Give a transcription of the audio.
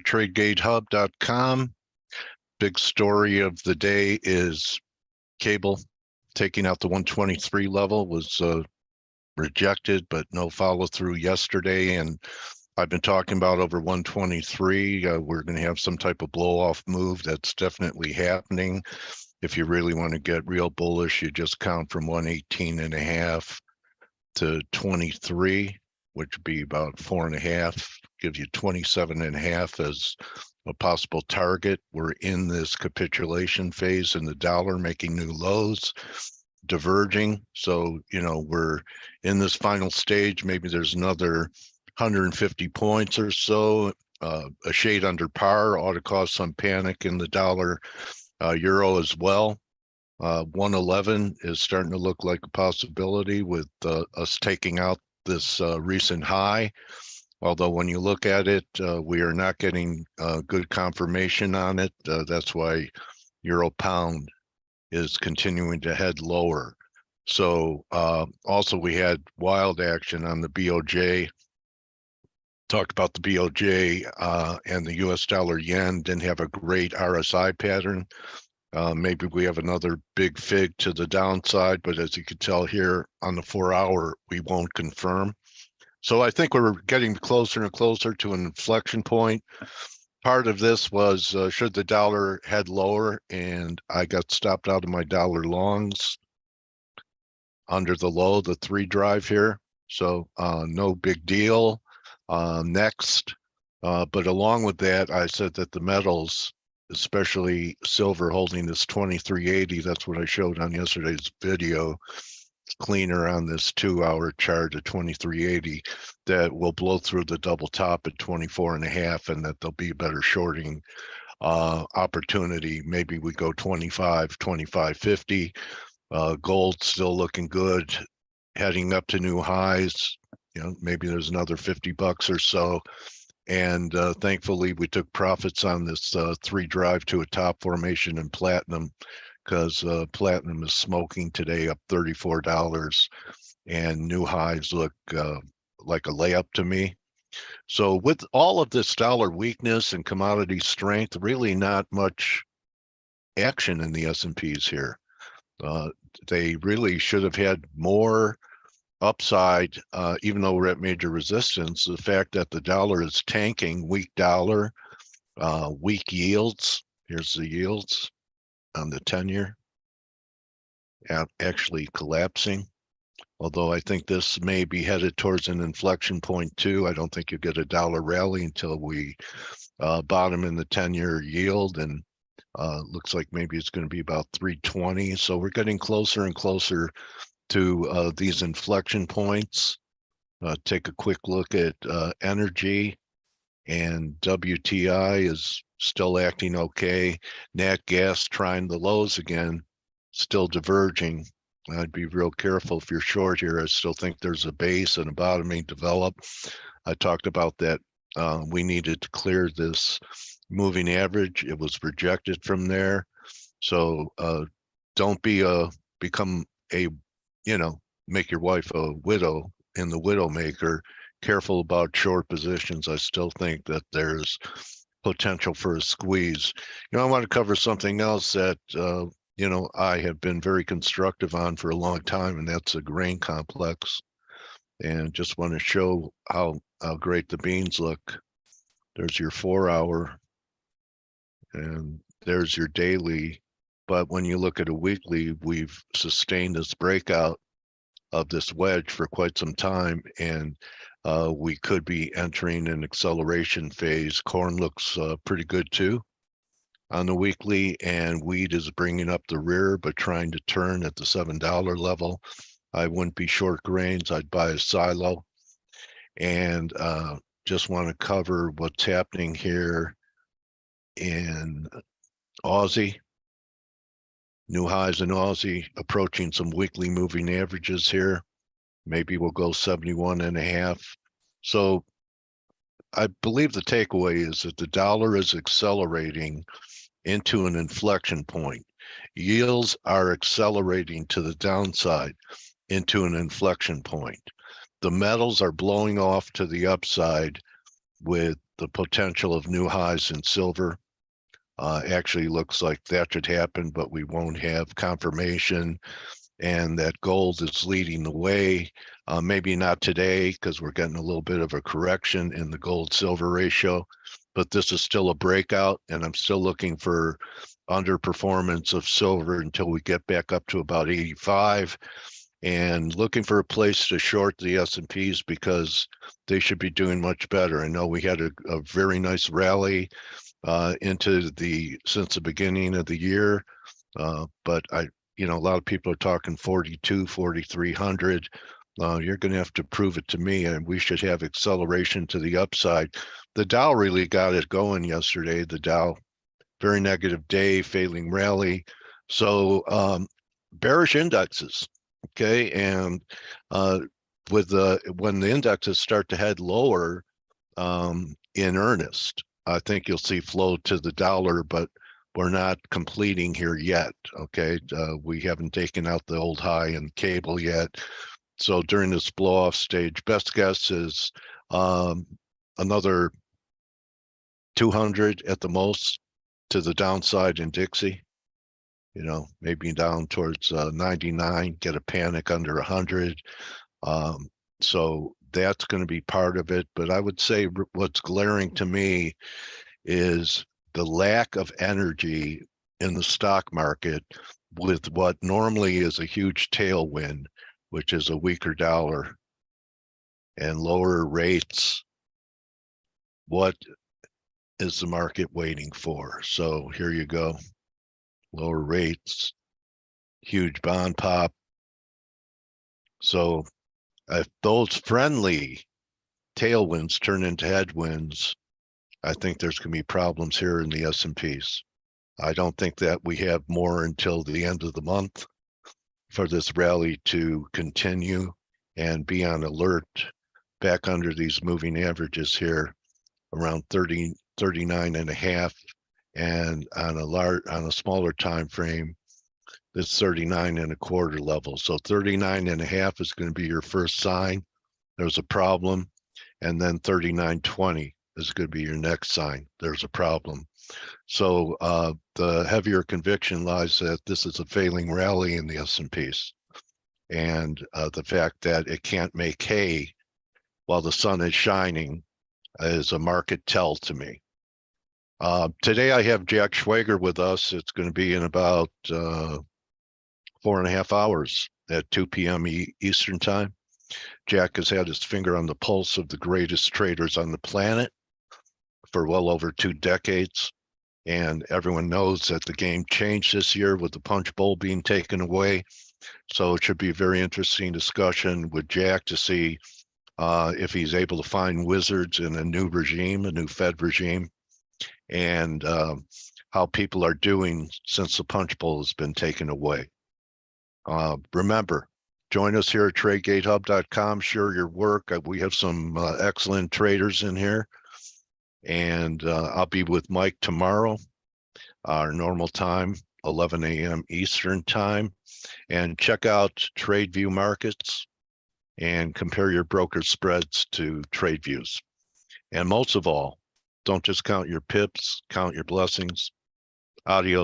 TradeGATEHub.com. Big story of the day is cable taking out the 123 level was rejected, but no follow through yesterday. And I've been talking about over 123. We're going to have some type of blow off move. That's definitely happening. If you really want to get real bullish, you just count from 118.5 to 23, which would be about 4.5, gives you 27.5 as a possible target. We're in this capitulation phase in the dollar, making new lows, diverging. So, we're in this final stage. Maybe there's another 150 points or so, a shade under par ought to cause some panic in the dollar, euro as well. 111 is starting to look like a possibility with us taking out this recent high. Although when you look at it, we are not getting good confirmation on it. That's why euro pound is continuing to head lower. So also we had wild action on the BOJ. Talked about the BOJ and the US dollar yen didn't have a great RSI pattern. Maybe we have another big fig to the downside, but as you can tell here on the 4-hour, we won't confirm. So I think we're getting closer and closer to an inflection point. Part of this was should the dollar head lower, and I got stopped out of my dollar longs under the low, the 3 drive here. So no big deal. Next, but along with that, I said that the metals, especially silver holding this 2380, that's what I showed on yesterday's video, cleaner on this 2-hour chart at 2380, that will blow through the double top at 24.5, and that there'll be a better shorting opportunity. Maybe we go 25.50. Gold still looking good, heading up to new highs. Maybe there's another $50 or so. And thankfully, we took profits on this 3 drive to a top formation in platinum, because platinum is smoking today, up $34, and new highs look like a layup to me. So with all of this dollar weakness and commodity strength, really not much action in the S&Ps here. They really should have had more upside, even though we're at major resistance. The fact that the dollar is tanking, weak dollar, weak yields. Here's the yields on the 10-year, actually collapsing. Although I think this may be headed towards an inflection point too. I don't think you get a dollar rally until we bottom in the 10-year yield, and looks like maybe it's going to be about 320. So we're getting closer and closer to these inflection points. Take a quick look at energy, and WTI is still acting okay. Nat gas trying the lows again, still diverging. I'd be real careful if you're short here. I still think there's a base and a bottoming develop. I talked about that. We needed to clear this moving average. It was rejected from there. So don't become a, make your wife a widow in the widowmaker. Careful about short positions. I still think that there's potential for a squeeze. I want to cover something else that I have been very constructive on for a long time, and that's a grain complex. And just want to show how great the beans look. There's your 4-hour, and there's your daily. But when you look at a weekly, we've sustained this breakout of this wedge for quite some time, and we could be entering an acceleration phase. Corn looks pretty good too on the weekly, and wheat is bringing up the rear but trying to turn at the $7 level. I wouldn't be short grains. I'd buy a silo. And just want to cover what's happening here in Aussie. New highs in Aussie, approaching some weekly moving averages here. Maybe we'll go 71.5. So I believe the takeaway is that the dollar is accelerating into an inflection point. Yields are accelerating to the downside into an inflection point. The metals are blowing off to the upside. with the potential of new highs in silver. Actually looks like that should happen, but we won't have confirmation, and that gold is leading the way. Maybe not today because we're getting a little bit of a correction in the gold silver ratio, but this is still a breakout, and I'm still looking for underperformance of silver until we get back up to about 85, and looking for a place to short the S&Ps because they should be doing much better. I know we had a very nice rally since the beginning of the year, but a lot of people are talking 42, 4,300. You're going to have to prove it to me, and we should have acceleration to the upside. The Dow really got it going yesterday. The Dow, very negative day, failing rally. So bearish indexes, okay? And when the indexes start to head lower in earnest, I think you'll see flow to the dollar, but we're not completing here yet, okay? We haven't taken out the old high in cable yet. So during this blow-off stage, best guess is another 200 at the most to the downside in Dixie. Maybe down towards 99, get a panic under 100. So that's going to be part of it. But I would say what's glaring to me is the lack of energy in the stock market with what normally is a huge tailwind, which is a weaker dollar and lower rates. What is the market waiting for? So here you go. Lower rates, huge bond pop. So if those friendly tailwinds turn into headwinds, I think there's going to be problems here in the S&Ps. I don't think that we have more until the end of the month for this rally to continue and be on alert back under these moving averages here around 30, 39 and a half, and on a smaller time frame, this 39 and a quarter level. So 39 and a half is going to be your first sign there's a problem, and then 39.20 is going to be your next sign there's a problem. So the heavier conviction lies that this is a failing rally in the S&Ps, and the fact that it can't make hay while the sun is shining is a market tell to me. Today I have Jack Schwager with us. It's going to be in about 4.5 hours at 2 p.m. Eastern time. Jack has had his finger on the pulse of the greatest traders on the planet for well over 2 decades. And everyone knows that the game changed this year with the punch bowl being taken away. So it should be a very interesting discussion with Jack to see if he's able to find wizards in a new regime, a new Fed regime, and how people are doing since the punch bowl has been taken away. Remember, join us here at TradeGATEHub.com. Share your work. We have some excellent traders in here. And I'll be with Mike tomorrow, our normal time, 11 a.m. Eastern time. And check out TradeView Markets and compare your broker spreads to TradeViews. And most of all, don't just count your pips, count your blessings. Adios.